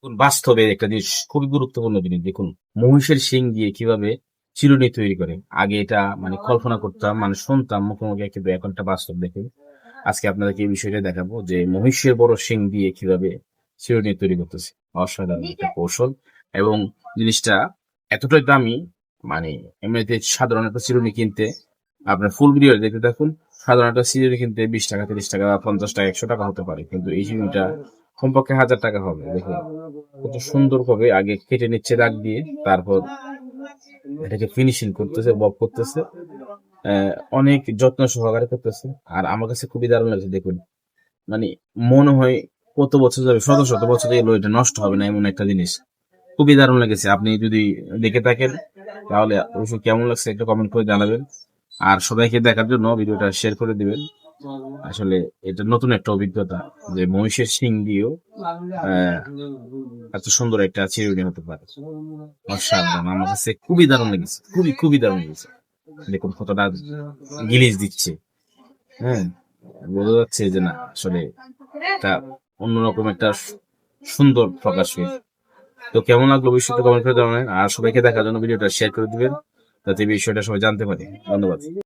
বাস্তবে একটা জিনিস খুবই গুরুত্বপূর্ণ জিনিস দেখুন, মহিষের শিং দিয়ে কিভাবে চিরুনি তৈরি করে। আগে এটা মানে কল্পনা করতাম, মানে শুনতাম মুখে, মুখে কিন্তু এখন এটা বাস্তব দেখুন। আজকে আপনাদেরকে এই বিষয়টা দেখাবো যে মহিষের বড় শিং দিয়ে কিভাবে চিরুনি তৈরি করতেছে। অসাধারণ একটা কৌশল এবং জিনিসটা এতটাই দামি, মানে এমনিতে সাধারণ একটা চিরুনি কিনতে আপনার ফুল ভিডিও দেখতে থাকুন। সাধারণ একটা চিরুনি কিনতে 20 টাকা, 30 টাকা, 50 টাকা, 100 টাকা হতে পারে। কিন্তু এই চিরুনিটা কমপক্ষে 1000 টাকা হবে। দেখুন কত সুন্দর ভাবে আগে কেটে নিচ্ছে দাগ দিয়ে, তারপর এটাকে ফিনিশিং করতেছে, বব করতেছে। অনেক যত্ন সহকারে করতেছে। আর আমার কাছে খুবই দারুণ লাগছে দেখুন। মানে মনে হয় কত বছর যাবে, শত শত বছর এগুলো, এটা নষ্ট হবে না এমন একটা জিনিস। খুবই দারুণ লেগেছে। আপনি যদি দেখে থাকেন তাহলে অবশ্যই কেমন লাগছে একটা কমেন্ট করে জানাবেন। আর সবাইকে দেখার জন্য ভিডিওটা শেয়ার করে দিবেন। আসলে এটা নতুন একটা অভিজ্ঞতা যে মহিষের শিং দিয়েও আহ, এত সুন্দর একটা চিরুনি হতে পারে। অসাধারণ, আমার কাছে খুবই দারুণ লেগেছে, খুবই খুবই দারুণ লেগেছে। দেখুন কতটা গিলিস দিচ্ছে। হ্যাঁ, বোঝা যাচ্ছে যে না আসলে একটা অন্যরকম একটা সুন্দর প্রকাশ হয়েছে। তো কেমন লাগলো বিষয়টা কমেন্ট করে জানাবেন। আর সবাইকে দেখার জন্য ভিডিওটা শেয়ার করে দিবেন যাতে এই বিষয়টা সবাই জানতে পারে। ধন্যবাদ।